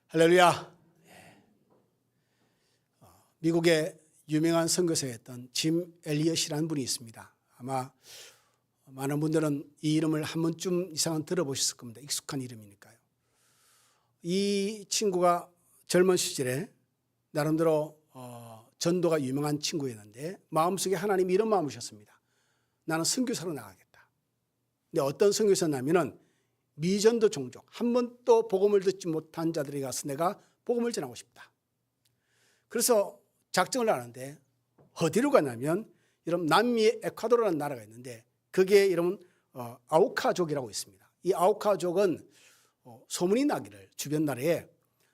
할렐루야. 미국의 유명한 선교사였던 짐 엘리엇이라는 분이 있습니다. 아마 많은 분들은 이 이름을 한 번쯤 이상은 들어보셨을 겁니다. 익숙한 이름이니까요. 이 친구가 젊은 시절에 나름대로 전도가 유명한 친구였는데 마음속에 하나님이 이런 마음을 주셨습니다. 나는 선교사로 나가겠다. 근데 어떤 선교사냐면은 미전도 종족, 한 번도 복음을 듣지 못한 자들에게 가서 내가 복음을 전하고 싶다. 그래서 작정을 하는데 어디로 가냐면 여러분 남미의 에콰도르라는 나라가 있는데 그게 이름은 아우카족이라고 있습니다. 이 아우카족은 소문이 나기를 주변 나라에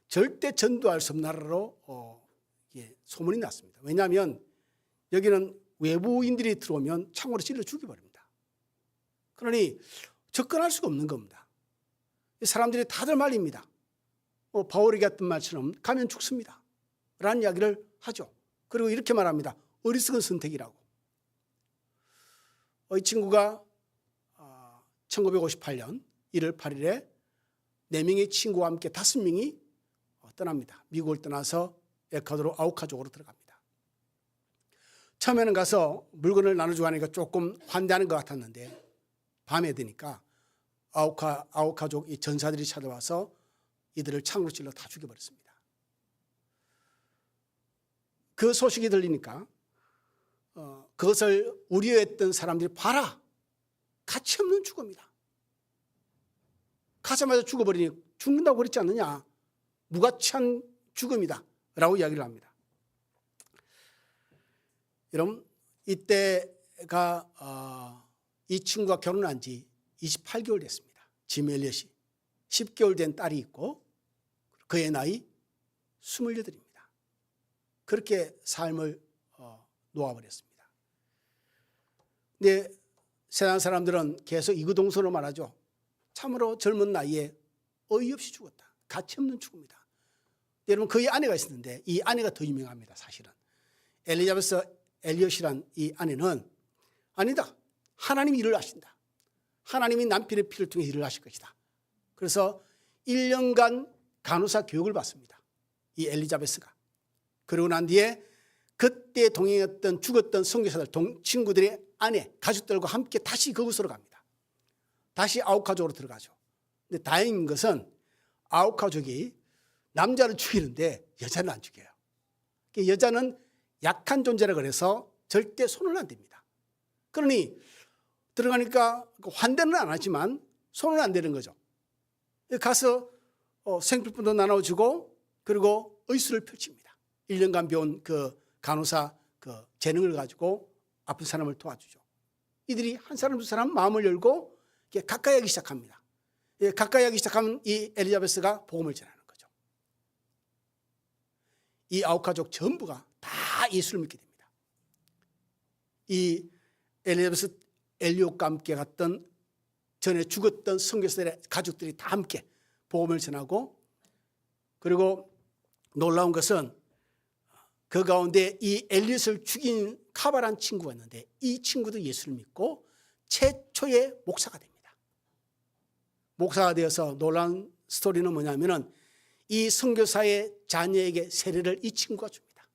절대 전도할 수 없는 나라로 소문이 났습니다. 왜냐하면 여기는 외부인들이 들어오면 창으로 찔러 죽여버립니다. 그러니 접근할 수가 없는 겁니다. 사람들이 다들 말립니다. 바울이 했던 말처럼 가면 죽습니다 라는 이야기를 하죠. 그리고 이렇게 말합니다. 어리석은 선택이라고. 이 친구가 1958년 1월 8일에 4명의 친구와 함께 5명이 떠납니다. 미국을 떠나서 에콰도르 아우카족으로 들어갑니다. 처음에는 가서 물건을 나눠주고 하니까 조금 환대하는 것 같았는데 밤에 되니까 아우카족 이 전사들이 찾아와서 이들을 창으로 찔러 다 죽여버렸습니다. 그 소식이 들리니까 그것을 우려했던 사람들이 봐라, 가치없는 죽음이다. 가자마자 죽어버리니 죽는다고 그랬지 않느냐, 무가치한 죽음이다 라고 이야기를 합니다. 여러분 이때가 이 친구가 결혼한 지 28개월 됐습니다. 짐 엘리엇이 10개월 된 딸이 있고 그의 나이 28입니다. 그렇게 삶을 놓아버렸습니다. 근데 세상 사람들은 계속 이구동성으로 말하죠. 참으로 젊은 나이에 어이없이 죽었다. 가치없는 죽음이다. 여러분 그의 아내가 있었는데 이 아내가 더 유명합니다. 사실은 엘리자베스 엘리엇이란 이 아내는 아니다, 하나님이 일을 하신다. 하나님이 남편의 피를 통해 일을 하실 것이다. 그래서 1년간 간호사 교육을 받습니다. 이 엘리자베스가. 그러고 난 뒤에 그때 동행했던 죽었던 선교사들 친구들의 아내 가족들과 함께 다시 그곳으로 갑니다. 다시 아우카족으로 들어가죠. 근데 다행인 것은 아우카족이 남자를 죽이는데 여자는 안 죽여요. 여자는 약한 존재라 그래서 절대 손을 안 댑니다. 그러니 들어가니까 환대는 안 하지만 손은 안 대는 거죠. 가서 생필품도 나눠주고 그리고 의술을 펼칩니다. 1년간 배운 그 간호사 그 재능을 가지고 아픈 사람을 도와주죠. 이들이 한 사람 두 사람 마음을 열고 가까이 하기 시작합니다. 가까이 하기 시작하면 이 엘리자베스가 복음을 전하는 거죠. 이 아우카족 전부가 다 예수를 믿게 됩니다. 이 엘리자베스 엘리엇과 함께 갔던 전에 죽었던 선교사들의 가족들이 다 함께 복음을 전하고, 그리고 놀라운 것은 그 가운데 이 엘리엇을 죽인 카바란 친구가 있는데 이 친구도 예수를 믿고 최초의 목사가 됩니다. 목사가 되어서 놀라운 스토리는 뭐냐면은 이 선교사의 자녀에게 세례를 이 친구가 줍니다.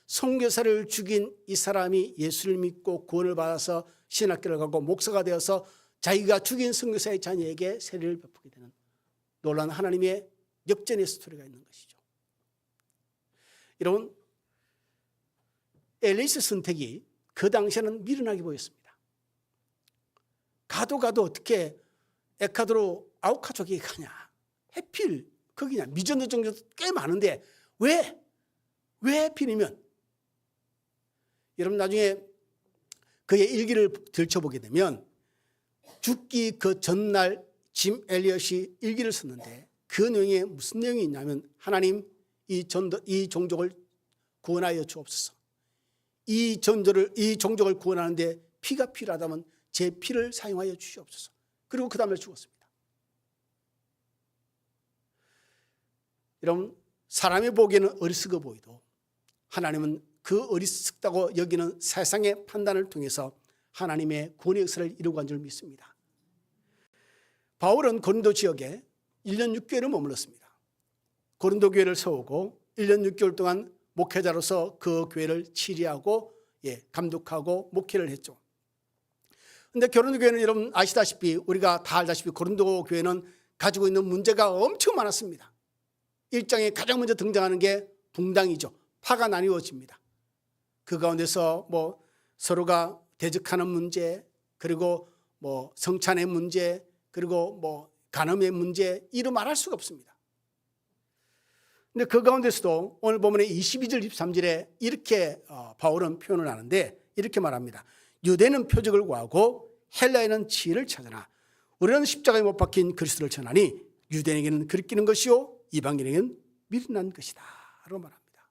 선교사를 죽인 이 사람이 예수를 믿고 구원을 받아서 신학교를 가고 목사가 되어서 자기가 죽인 선교사의 자녀에게 세례를 베푸게 되는 놀라운 하나님의 역전의 스토리가 있는 것이죠. 여러분 엘리엇의 선택이 그 당시에는 미련하게 보였습니다. 가도 어떻게 에콰도르 아우카족이 가냐, 해필 거기냐, 미전도 종족도 꽤 많은데 왜 하필이면. 여러분 나중에 그의 일기를 들춰보게 되면 죽기 그 전날 짐 엘리엇이 일기를 썼는데 그 내용에 무슨 내용이 있냐면 하나님 이 종족을 구원하여 주옵소서. 이 종족을 구원하는데 피가 필요하다면 제 피를 사용하여 주시옵소서. 그리고 그 다음에 죽었습니다. 여러분 사람이 보기에는 어리석어 보이도 하나님은 그 어리석다고 여기는 세상의 판단을 통해서 하나님의 구원의 역사를 이루고 간 줄 믿습니다. 바울은 고린도 지역에 1년 6개월을 머물렀습니다. 고린도 교회를 세우고 1년 6개월 동안 목회자로서 그 교회를 치리하고 감독하고 목회를 했죠. 그런데 고린도 교회는 여러분 아시다시피, 우리가 다 알다시피 고린도 교회는 가지고 있는 문제가 엄청 많았습니다. 1장에 가장 먼저 등장하는 게 붕당이죠. 파가 나뉘어집니다. 그 가운데서 서로가 대적하는 문제, 그리고 성찬의 문제, 그리고 간음의 문제, 이루 말할 수가 없습니다. 근데 그 가운데서도 오늘 본문의 22절 23절에 이렇게 바울은 표현을 하는데, 이렇게 말합니다. 유대는 표적을 구하고 헬라에는 지혜를 찾으나 우리는 십자가에 못 박힌 그리스도를 전하니 유대인에게는 거리끼는 것이요 이방인에게는 미련한 것이다 라고 말합니다.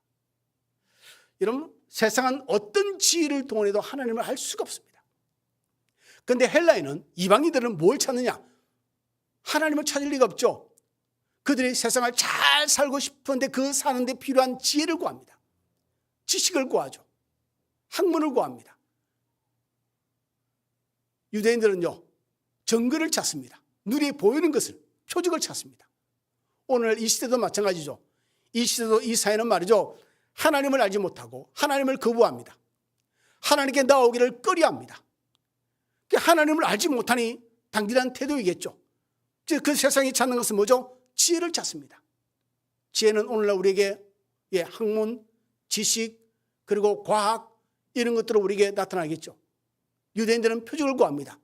여러분, 세상은 어떤 지혜를 동원해도 하나님을 알 수가 없습니다. 그런데 헬라에는, 이방인들은 뭘 찾느냐? 하나님을 찾을 리가 없죠. 그들이 세상을 잘 살고 싶은데 그 사는데 필요한 지혜를 구합니다. 지식을 구하죠. 학문을 구합니다. 유대인들은요, 정글을 찾습니다. 눈에 보이는 것을, 표적을 찾습니다. 오늘 이 시대도 마찬가지죠. 이 시대도, 이 사회는 말이죠, 하나님을 알지 못하고 하나님을 거부합니다. 하나님께 나오기를 꺼려합니다. 하나님을 알지 못하니 당연한 태도이겠죠. 그 세상이 찾는 것은 뭐죠? 지혜를 찾습니다. 지혜는 오늘날 우리에게 학문, 지식, 그리고 과학, 이런 것들로 우리에게 나타나겠죠. 유대인들은 표적을 구합니다.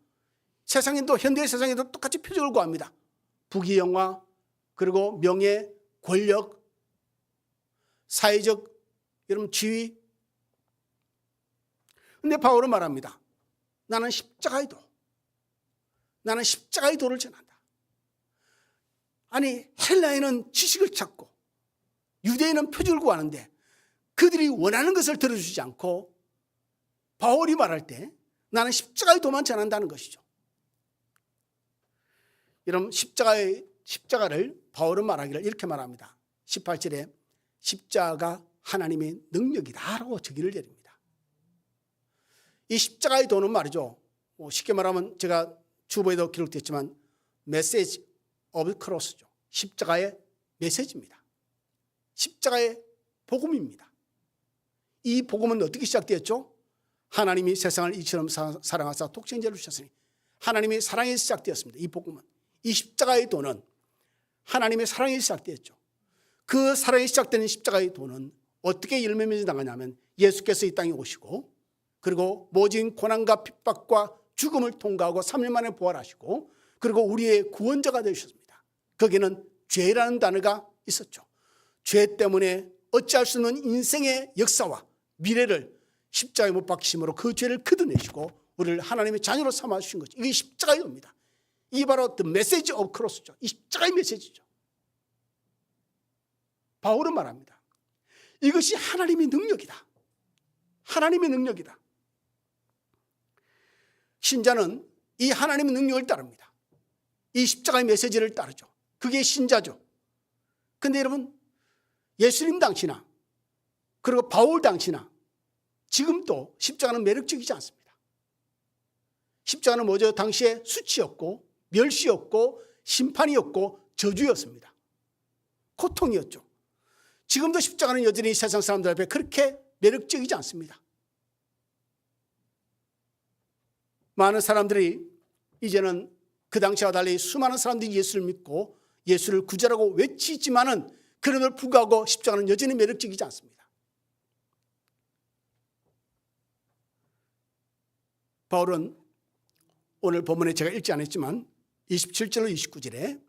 세상에도, 현대 세상에도 똑같이 표적을 구합니다. 부귀영화, 그리고 명예, 권력, 사회적 여러분 지위. 그런데 바울은 말합니다. 나는 십자가의 도, 나는 십자가의 도를 전한다. 아니, 헬라인은 지식을 찾고 유대인은 표적을 구하는데 그들이 원하는 것을 들어주지 않고 바울이 말할 때 나는 십자가의 도만 전한다는 것이죠. 여러분, 십자가를 바울은 말하기를 이렇게 말합니다. 18절에 십자가 하나님의 능력이다라고 저기를 내립니다. 이 십자가의 도는 말이죠, 쉽게 말하면 제가 주보에도 기록됐지만 메시지 오브 크로스죠. 십자가의 메시지입니다. 십자가의 복음입니다. 이 복음은 어떻게 시작되었죠? 하나님이 세상을 이처럼 사랑하사 독생자를 주셨으니 하나님의 사랑에서 시작되었습니다. 이 복음은, 이 십자가의 도는 하나님의 사랑에서 시작되었죠. 그 사랑이 시작되는 십자가의 도는 어떻게 열매맺어 나가냐면 예수께서 이 땅에 오시고, 그리고 모진 고난과 핍박과 죽음을 통과하고 3일 만에 부활하시고, 그리고 우리의 구원자가 되셨습니다. 거기는 죄라는 단어가 있었죠. 죄 때문에 어찌할 수 없는 인생의 역사와 미래를 십자가에 못 박히심으로 그 죄를 걷어내시고 우리를 하나님의 자녀로 삼아 주신 거죠. 이게 십자가의 도입니다. 이게 바로 the message of cross죠. 이 십자가의 메시지죠. 바울은 말합니다. 이것이 하나님의 능력이다. 하나님의 능력이다. 신자는 이 하나님의 능력을 따릅니다. 이 십자가의 메시지를 따르죠. 그게 신자죠. 그런데 여러분, 예수님 당시나 그리고 바울 당시나 지금도 십자가는 매력적이지 않습니다. 십자가는 뭐죠? 당시에 수치였고 멸시였고 심판이었고 저주였습니다. 고통이었죠. 지금도 십자가는 여전히 세상 사람들 앞에 그렇게 매력적이지 않습니다. 많은 사람들이 이제는 그 당시와 달리 수많은 사람들이 예수를 믿고 예수를 구주라고 외치지만은 그럼에도 불구하고 십자가는 여전히 매력적이지 않습니다. 바울은 오늘 본문에 제가 읽지 않았지만 27절로 29절에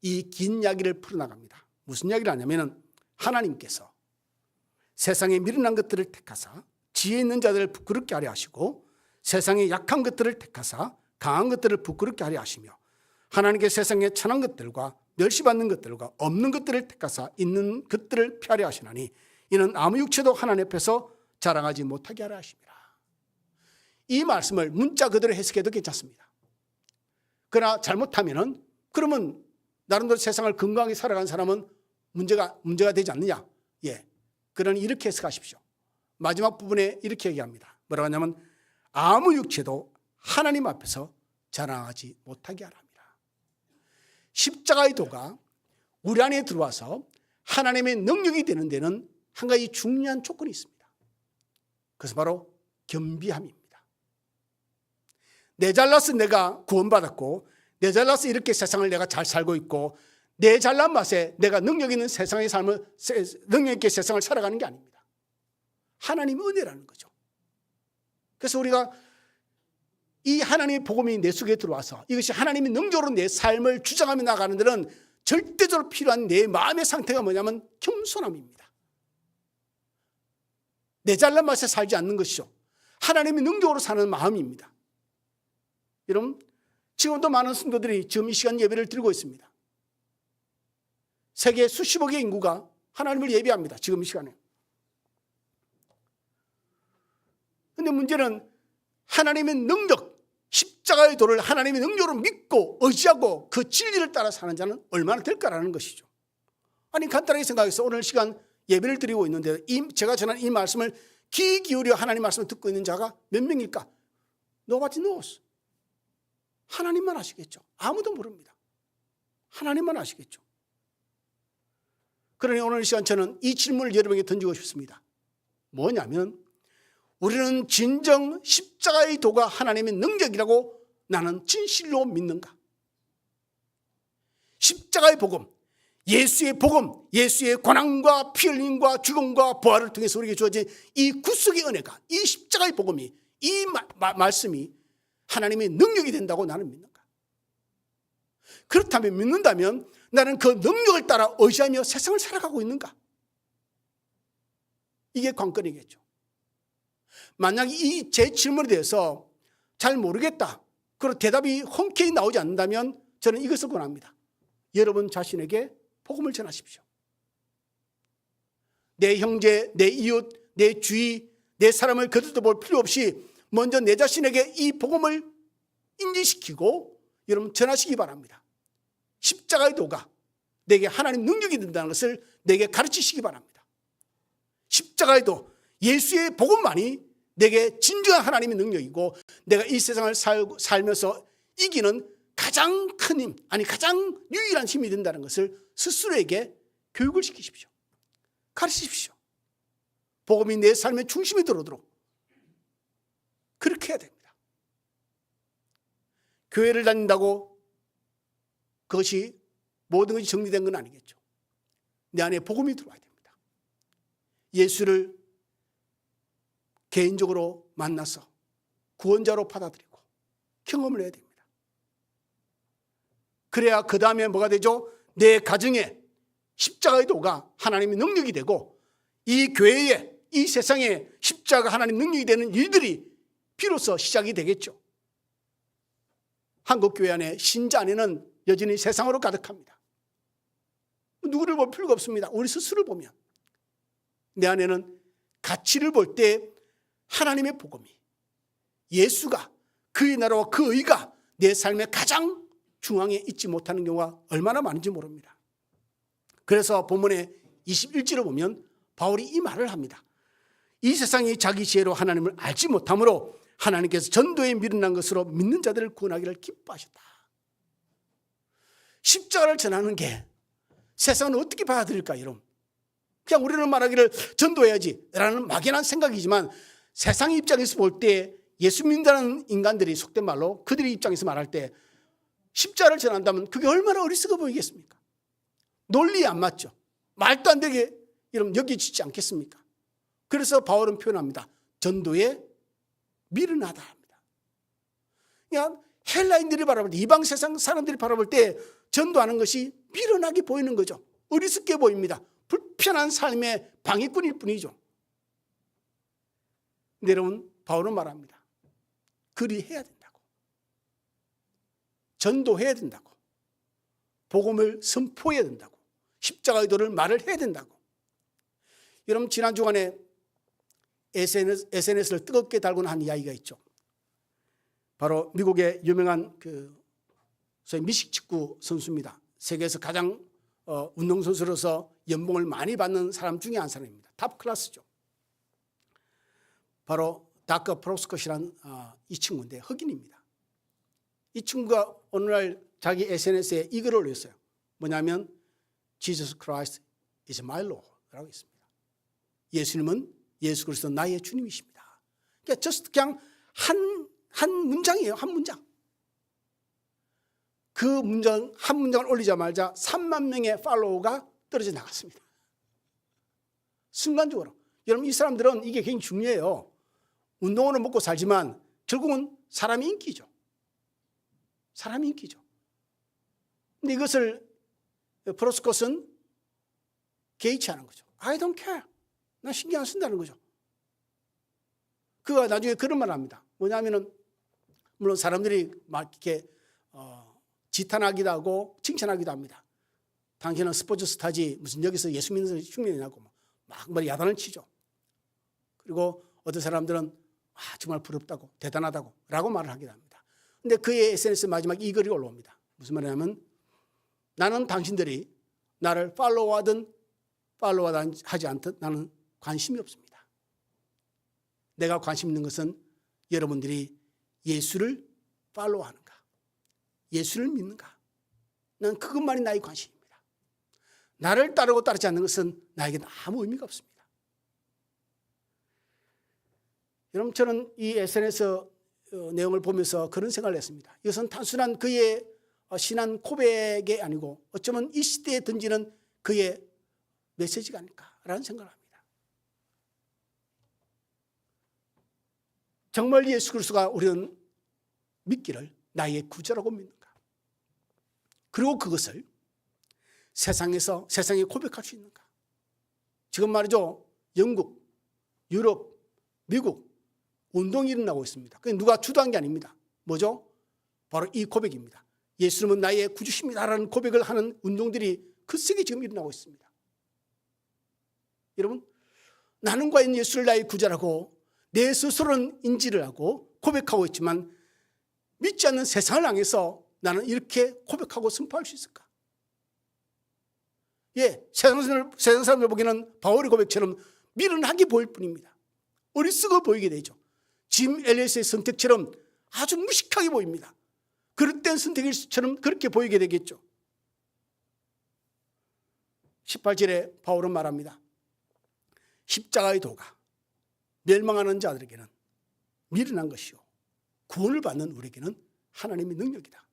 이 긴 이야기를 풀어나갑니다. 무슨 이야기를 하냐면 하나님께서 세상에 미련한 것들을 택하사 지혜 있는 자들을 부끄럽게 하려 하시고 세상에 약한 것들을 택하사 강한 것들을 부끄럽게 하려 하시며 하나님께 세상에 천한 것들과 멸시받는 것들과 없는 것들을 택하사 있는 것들을 피하려 하시나니 이는 아무 육체도 하나님 앞에서 자랑하지 못하게 하려 하십니다. 이 말씀을 문자 그대로 해석해도 괜찮습니다. 그러나 잘못하면은 그러면 나름대로 세상을 건강하게 살아가는 사람은 문제가 되지 않느냐? 예. 그러니 이렇게 해석하십시오. 마지막 부분에 이렇게 얘기합니다. 뭐라고 하냐면 아무 육체도 하나님 앞에서 자랑하지 못하게 하랍니다. 십자가의 도가 우리 안에 들어와서 하나님의 능력이 되는 데는 한 가지 중요한 조건이 있습니다. 그것은 바로 겸비함입니다. 내 잘나서 내가 구원받았고, 내 잘나서 이렇게 세상을 내가 잘 살고 있고, 내 잘난 맛에 내가 능력 있는 세상의 삶을, 능력 있게 세상을 살아가는 게 아닙니다. 하나님의 은혜라는 거죠. 그래서 우리가 이 하나님의 복음이 내 속에 들어와서 이것이 하나님의 능력으로 내 삶을 주장하며 나가는 데는 절대적으로 필요한 내 마음의 상태가 뭐냐면 겸손함입니다. 내 잘난 맛에 살지 않는 것이죠. 하나님의 능력으로 사는 마음입니다. 여러분, 지금도 많은 성도들이 지금 이 시간 예배를 드리고 있습니다. 세계 수십억의 인구가 하나님을 예배합니다. 지금 이 시간에. 그런데 문제는 하나님의 능력, 십자가의 도를 하나님의 능력으로 믿고 의지하고 그 진리를 따라 사는 자는 얼마나 될까라는 것이죠. 아니, 간단하게 생각해서 오늘 시간 예배를 드리고 있는데 제가 전한 이 말씀을 귀 기울여 하나님 말씀을 듣고 있는 자가 몇 명일까? Nobody knows. 하나님만 아시겠죠. 아무도 모릅니다. 하나님만 아시겠죠. 그러니 오늘 시간 저는 이 질문을 여러분에게 던지고 싶습니다. 뭐냐면, 우리는 진정 십자가의 도가 하나님의 능력이라고 나는 진실로 믿는가? 십자가의 복음, 예수의 복음, 예수의 고난과 피 흘림과 죽음과 부활을 통해서 우리에게 주어진 이 구속의 은혜가, 이 십자가의 복음이, 이 말씀이 하나님의 능력이 된다고 나는 믿는가? 그렇다면, 믿는다면 나는 그 능력을 따라 의지하며 세상을 살아가고 있는가? 이게 관건이겠죠. 만약 이 제 질문에 대해서 잘 모르겠다, 그리고 대답이 흔쾌히 나오지 않는다면 저는 이것을 권합니다. 여러분 자신에게 복음을 전하십시오. 내 형제, 내 이웃, 내 주위, 내 사람을 거들떠 볼 필요 없이 먼저 내 자신에게 이 복음을 인지시키고 여러분 전하시기 바랍니다. 십자가의 도가 내게 하나님 능력이 된다는 것을 내게 가르치시기 바랍니다. 십자가의 도, 예수의 복음만이 내게 진정한 하나님의 능력이고 내가 이 세상을 살면서 이기는 가장 큰 힘, 아니 가장 유일한 힘이 된다는 것을 스스로에게 교육을 시키십시오. 가르치십시오. 복음이 내 삶의 중심에 들어오도록 그렇게 해야 됩니다. 교회를 다닌다고 그것이 모든 것이 정리된 건 아니겠죠. 내 안에 복음이 들어와야 됩니다. 예수를 개인적으로 만나서 구원자로 받아들이고 경험을 해야 됩니다. 그래야 그 다음에 뭐가 되죠? 내 가정에 십자가의 도가 하나님의 능력이 되고 이 교회에, 이 세상에 십자가 하나님 능력이 되는 일들이 비로소 시작이 되겠죠. 한국교회 안에 신자 안에는 여전히 세상으로 가득합니다. 누구를 볼 필요가 없습니다. 우리 스스로를 보면 내 안에는 가치를 볼 때 하나님의 복음이, 예수가, 그의 나라와 그 의가 내 삶의 가장 중앙에 있지 못하는 경우가 얼마나 많은지 모릅니다. 그래서 본문의 21절을 보면 바울이 이 말을 합니다. 이 세상이 자기 지혜로 하나님을 알지 못하므로 하나님께서 전도에 미련한 것으로 믿는 자들을 구원하기를 기뻐하셨다. 십자가를 전하는 게 세상은 어떻게 받아들일까? 여러분, 그냥 우리는 말하기를 전도해야지 라는 막연한 생각이지만 세상 입장에서 볼 때 예수 믿는다는 인간들이 속된 말로 그들의 입장에서 말할 때 십자가를 전한다면 그게 얼마나 어리석어 보이겠습니까? 논리에 안 맞죠. 말도 안 되게 여러분 여겨지지 않겠습니까? 그래서 바울은 표현합니다. 전도에 미련하다 합니다. 그냥 헬라인들이 바라볼 때, 이방 세상 사람들이 바라볼 때 전도하는 것이 미련하게 보이는 거죠. 어리석게 보입니다. 불편한 삶의 방해꾼일 뿐이죠. 근데 여러분, 바울은 말합니다. 그리해야 된다고. 전도해야 된다고. 복음을 선포해야 된다고. 십자가의 도를 말을 해야 된다고. 여러분, 지난 주간에 SNS를 뜨겁게 달고는 한 이야기가 있죠. 바로 미국의 유명한 소위 미식축구 선수입니다. 세계에서 가장 운동선수로서 연봉을 많이 받는 사람 중에 한 사람입니다. 탑 클래스죠. 바로 다크 프로스콧이라는 이 친구인데 흑인입니다. 이 친구가 어느 날 자기 SNS에 이 글을 올렸어요. 뭐냐면 Jesus Christ is my Lord라고 했습니다. 예수님은 예수 그리스도 나의 주님이십니다. 그러니까 just 그냥 한 문장이에요. 한 문장. 그 문장 한 문장을 올리자마자 3만 명의 팔로워가 떨어져 나갔습니다. 순간적으로. 여러분 이 사람들은 이게 굉장히 중요해요. 운동으로 먹고 살지만 결국은 사람이 인기죠. 사람이 인기죠. 근데 이것을 프로스콧은 개의치 않은 거죠. I don't care. 난 신경 안 쓴다는 거죠. 그가 나중에 그런 말을 합니다. 뭐냐면은 물론 사람들이 막 이렇게 지탄하기도 하고 칭찬하기도 합니다. 당신은 스포츠 스타지 무슨 여기서 예수 믿는 사람이 흉내내냐고 막 머리 야단을 치죠. 그리고 어떤 사람들은 정말 부럽다고 대단하다고 라고 말을 하기도 합니다. 근데 그의 SNS 마지막 이 글이 올라옵니다. 무슨 말이냐면 나는 당신들이 나를 팔로우하든 팔로우하지 않든 나는 관심이 없습니다. 내가 관심 있는 것은 여러분들이 예수를 팔로우하는가, 예수를 믿는가. 난 그것만이 나의 관심입니다. 나를 따르고 따르지 않는 것은 나에게 아무 의미가 없습니다. 여러분 저는 이 SNS 내용을 보면서 그런 생각을 했습니다. 이것은 단순한 그의 신앙 고백이 아니고 어쩌면 이 시대에 던지는 그의 메시지가 아닐까라는 생각을 합니다. 정말 예수 그리스도가 우리는 믿기를 나의 구주라고 믿는가? 그리고 그것을 세상에 고백할 수 있는가? 지금 말이죠. 영국, 유럽, 미국 운동이 일어나고 있습니다. 그게 누가 주도한 게 아닙니다. 뭐죠? 바로 이 고백입니다. 예수님은 나의 구주십니다라는 고백을 하는 운동들이 그세게 지금 일어나고 있습니다. 여러분, 나는 과연 예수를 나의 구주라고 내 스스로는 인지를 하고 고백하고 있지만 믿지 않는 세상을 향해서 나는 이렇게 고백하고 선포할 수 있을까? 세상 사람들 보기에는 바울의 고백처럼 미련하게 보일 뿐입니다. 어리석어 보이게 되죠. 짐 엘리엇의 선택처럼 아주 무식하게 보입니다. 그릇된 선택일처럼 그렇게 보이게 되겠죠. 18절에 바울은 말합니다. 십자가의 도가 멸망하는 자들에게는 미련한 것이요 구원을 받는 우리에게는 하나님의 능력이다.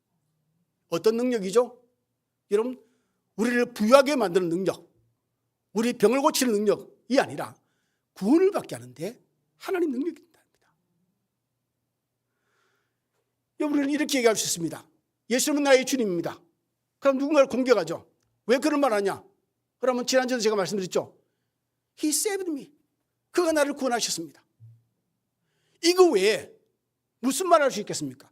어떤 능력이죠? 여러분, 우리를 부유하게 만드는 능력, 우리 병을 고치는 능력이 아니라 구원을 받게 하는데 하나님 능력이 있답니다. 우리는 이렇게 얘기할 수 있습니다. 예수님은 나의 주님입니다. 그럼 누군가를 공격하죠. 왜 그런 말 하냐? 그러면 지난주에 제가 말씀드렸죠. He saved me. 그가 나를 구원하셨습니다. 이거 외에 무슨 말을 할 수 있겠습니까?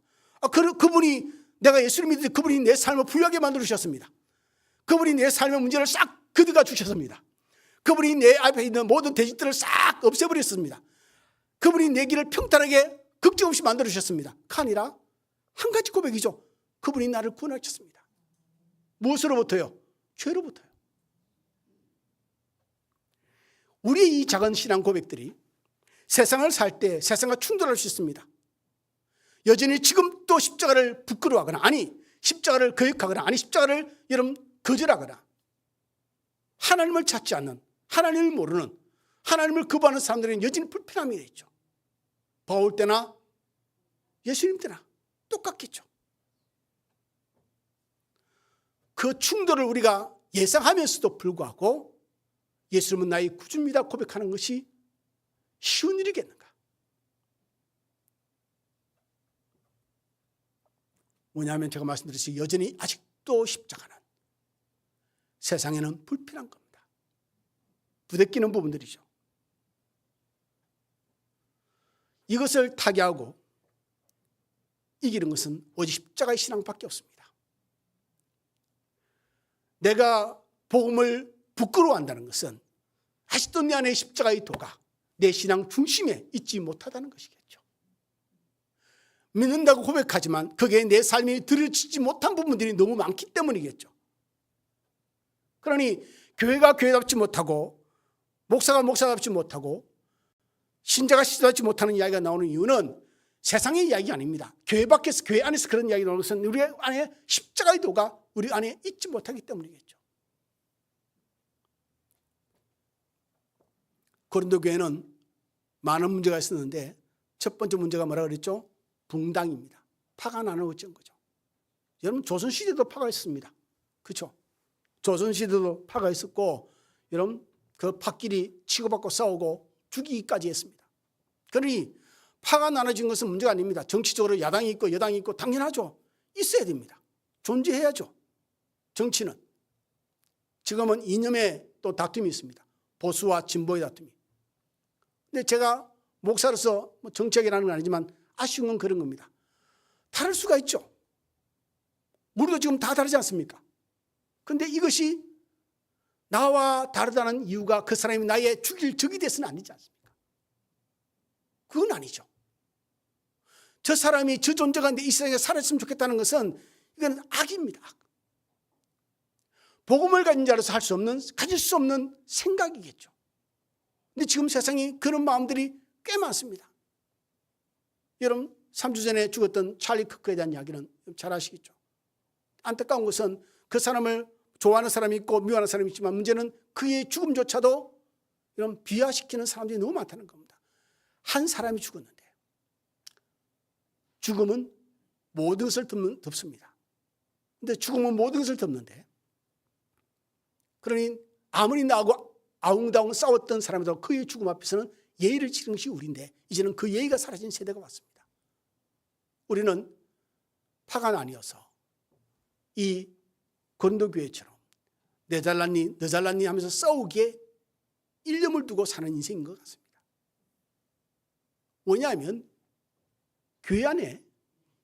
그분이 내가 예수를 믿을 때 그분이 내 삶을 부유하게 만들어주셨습니다. 그분이 내 삶의 문제를 싹 그들가 주셨습니다. 그분이 내 앞에 있는 모든 대직들을 싹 없애버렸습니다. 그분이 내 길을 평탄하게 걱정 없이 만들어주셨습니다. 그 아니라 한 가지 고백이죠. 그분이 나를 구원하셨습니다. 무엇으로부터요? 죄로부터요. 우리의 이 작은 신앙 고백들이 세상을 살 때 세상과 충돌할 수 있습니다. 여전히 지금도 십자가를 부끄러워하거나 십자가를 거역하거나 십자가를 여러분 거절하거나 하나님을 찾지 않는 하나님을 모르는 하나님을 거부하는 사람들은 여전히 불편함이 있죠. 바울 때나 예수님 때나 똑같겠죠. 그 충돌을 우리가 예상하면서도 불구하고 예수님은 나의 구주입니다 고백하는 것이 쉬운 일이겠는가? 뭐냐면 제가 말씀드렸듯이 여전히 아직도 십자가는 세상에는 불편한 겁니다. 부대끼는 부분들이죠. 이것을 타개하고 이기는 것은 오직 십자가의 신앙밖에 없습니다. 내가 복음을 부끄러워한다는 것은 아직도 내 안에 십자가의 도가 내 신앙 중심에 있지 못하다는 것이겠죠. 믿는다고 고백하지만 그게 내 삶에 들여지지 못한 부분들이 너무 많기 때문이겠죠. 그러니 교회가 교회답지 못하고 목사가 목사답지 못하고 신자가 신자답지 못하는 이야기가 나오는 이유는 세상의 이야기가 아닙니다. 교회 밖에서 교회 안에서 그런 이야기가 나오는 것은 우리 안에 십자가의 도가 우리 안에 있지 못하기 때문이겠죠. 고린도 교회는 많은 문제가 있었는데 첫 번째 문제가 뭐라 그랬죠? 붕당입니다. 파가 나누어진 거죠. 여러분 조선시대도 파가 있습니다. 그렇죠? 조선시대도 파가 있었고 여러분 그 파끼리 치고받고 싸우고 죽이기까지 했습니다. 그러니 파가 나눠진 것은 문제가 아닙니다. 정치적으로 야당이 있고 여당이 있고 당연하죠. 있어야 됩니다. 존재해야죠. 정치는. 지금은 이념의 또 다툼이 있습니다. 보수와 진보의 다툼이. 근데 제가 목사로서 정책이라는 건 아니지만 아쉬운 건 그런 겁니다. 다를 수가 있죠. 우리도 지금 다 다르지 않습니까? 그런데 이것이 나와 다르다는 이유가 그 사람이 나의 죽일 적이 돼서는 아니지 않습니까? 그건 아니죠. 저 사람이 저 존재가 이 세상에 살았으면 좋겠다는 것은 이건 악입니다. 악. 복음을 가진 자로서 가질 수 없는 생각이겠죠. 근데 지금 세상에 그런 마음들이 꽤 많습니다. 여러분 3주 전에 죽었던 찰리 크크에 대한 이야기는 잘 아시겠죠. 안타까운 것은 그 사람을 좋아하는 사람이 있고 미워하는 사람이 있지만 문제는 그의 죽음조차도 이런 비하시키는 사람들이 너무 많다는 겁니다. 한 사람이 죽었는데 죽음은 모든 것을 덮습니다. 그런데 죽음은 모든 것을 덮는데 그러니 아무리 나하고 아웅다웅 싸웠던 사람들도 그의 죽음 앞에서는 예의를 지르는 것이 우리인데 이제는 그 예의가 사라진 세대가 왔습니다. 우리는 파가 나뉘어서 이 고린도 교회처럼 내 잘났니 너 잘났니 하면서 싸우기에 일념을 두고 사는 인생인 것 같습니다. 왜냐하면 교회 안에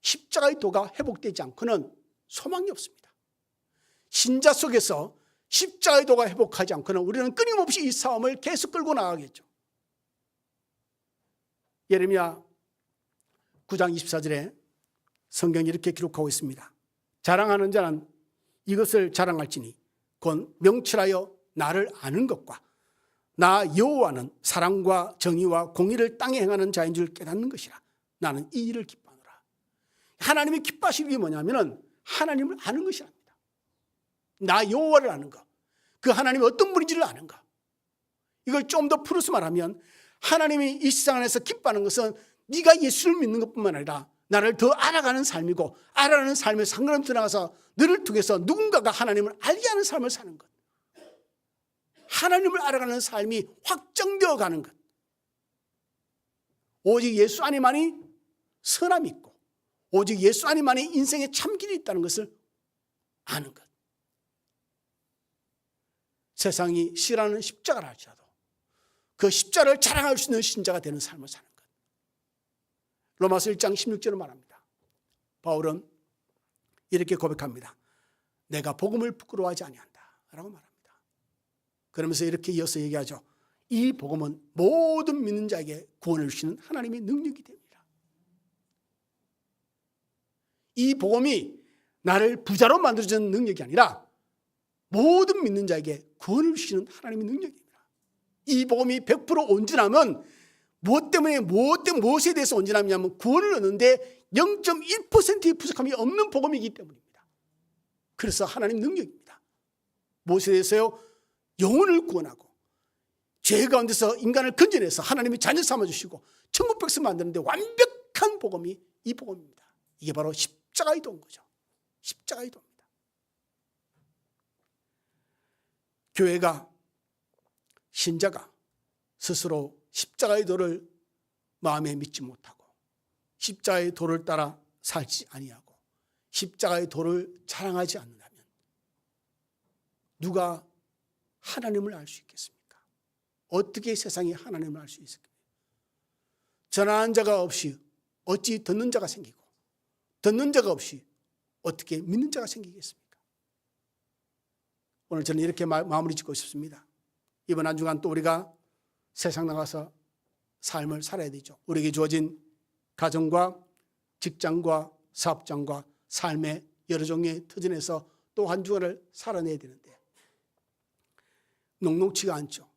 십자가의 도가 회복되지 않고는 소망이 없습니다. 신자 속에서 십자가의 도가 회복하지 않고는 우리는 끊임없이 이 싸움을 계속 끌고 나가겠죠. 예레미야 9장 24절에 성경이 이렇게 기록하고 있습니다. 자랑하는 자는 이것을 자랑할지니 곧 명철하여 나를 아는 것과 나 여호와는 사랑과 정의와 공의를 땅에 행하는 자인 줄 깨닫는 것이라. 나는 이 일을 기뻐하노라. 하나님이 기뻐하시는 게 뭐냐면 하나님을 아는 것이랍니다. 나 여호와를 아는 것, 그 하나님이 어떤 분인지를 아는 것. 이걸 좀 더 풀어서 말하면 하나님이 이 세상 안에서 기뻐하는 것은 네가 예수를 믿는 것뿐만 아니라 나를 더 알아가는 삶이고 알아가는 삶의 상관없이 들어가서 너를 통해서 누군가가 하나님을 알게 하는 삶을 사는 것. 하나님을 알아가는 삶이 확정되어 가는 것. 오직 예수 안에만이 선함이 있고 오직 예수 안에만이 인생의 참길이 있다는 것을 아는 것. 세상이 싫어하는 십자가를 할지라도 그 십자가를 자랑할 수 있는 신자가 되는 삶을 사는 것. 로마서 1장 16절을 말합니다. 바울은 이렇게 고백합니다. 내가 복음을 부끄러워하지 아니한다 라고 말합니다. 그러면서 이렇게 이어서 얘기하죠. 이 복음은 모든 믿는 자에게 구원을 주시는 하나님의 능력이 됩니다. 이 복음이 나를 부자로 만들어주는 능력이 아니라 모든 믿는 자에게 구원을 주시는 하나님의 능력입니다. 이 복음이 100% 온전하면 무엇에 대해서 온전하냐면 구원을 얻는데 0.1%의 부족함이 없는 복음이기 때문입니다. 그래서 하나님 능력입니다. 무엇에 대해서요? 영혼을 구원하고 죄 가운데서 인간을 건져내서 하나님이 자녀 삼아주시고 천국 백성 만드는데 완벽한 복음이 이 복음입니다. 이게 바로 십자가의 도인 거죠. 십자가의 도입니다. 교회가 신자가 스스로 십자가의 도를 마음에 믿지 못하고 십자가의 도를 따라 살지 아니하고 십자가의 도를 자랑하지 않는다면 누가 하나님을 알 수 있겠습니까? 어떻게 세상에 하나님을 알 수 있을까요? 전하는 자가 없이 어찌 듣는 자가 생기고 듣는 자가 없이 어떻게 믿는 자가 생기겠습니까? 오늘 저는 이렇게 마무리 짓고 싶습니다. 이번 한 주간 또 우리가 세상 나가서 삶을 살아야 되죠. 우리에게 주어진 가정과 직장과 사업장과 삶의 여러 종의 터전에서 또 한 주간을 살아내야 되는데 녹록치가 않죠.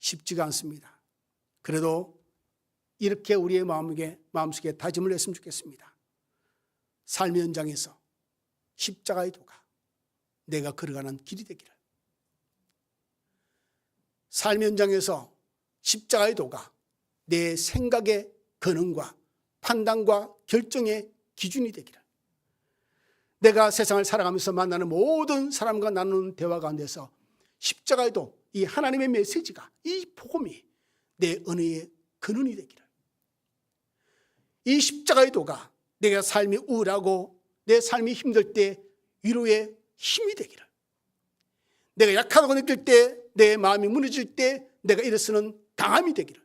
쉽지가 않습니다. 그래도 이렇게 우리의 마음속에 다짐을 했으면 좋겠습니다. 삶의 현장에서 십자가의 도가 내가 걸어가는 길이 되기를. 삶의 현장에서 십자가의 도가 내 생각의 근원과 판단과 결정의 기준이 되기를, 내가 세상을 살아가면서 만나는 모든 사람과 나누는 대화 가운데서 십자가의 도, 이 하나님의 메시지가, 이 복음이 내 언어의 근원이 되기를, 이 십자가의 도가 내가 삶이 우울하고 내 삶이 힘들 때 위로의 힘이 되기를, 내가 약하다고 느낄 때, 내 마음이 무너질 때 내가 일어서는 강함이 되기를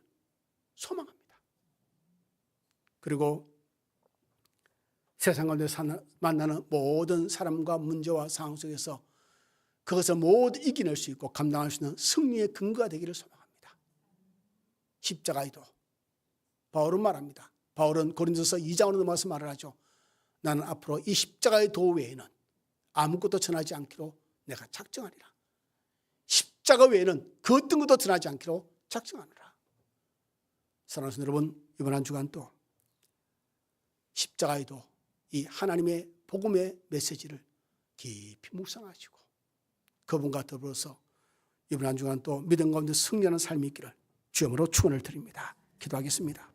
소망합니다. 그리고 세상 가운데 만나는 모든 사람과 문제와 상황 속에서 그것을 모두 이겨낼 수 있고 감당할 수 있는 승리의 근거가 되기를 소망합니다. 십자가의 도. 바울은 말합니다. 바울은 고린도서 2장으로 넘어가서 말을 하죠. 나는 앞으로 이 십자가의 도 외에는 아무것도 전하지 않기로 내가 작정하리라. 십자가 외에는 그 어떤 것도 전하지 않기로 작정하노라. 사랑하는 여러분, 이번 한 주간 또 십자가의 도, 이 하나님의 복음의 메시지를 깊이 묵상하시고 그분과 더불어서 이번 한 주간 또 믿음 가운데 승리하는 삶이 있기를 주님으로 축원을 드립니다. 기도하겠습니다.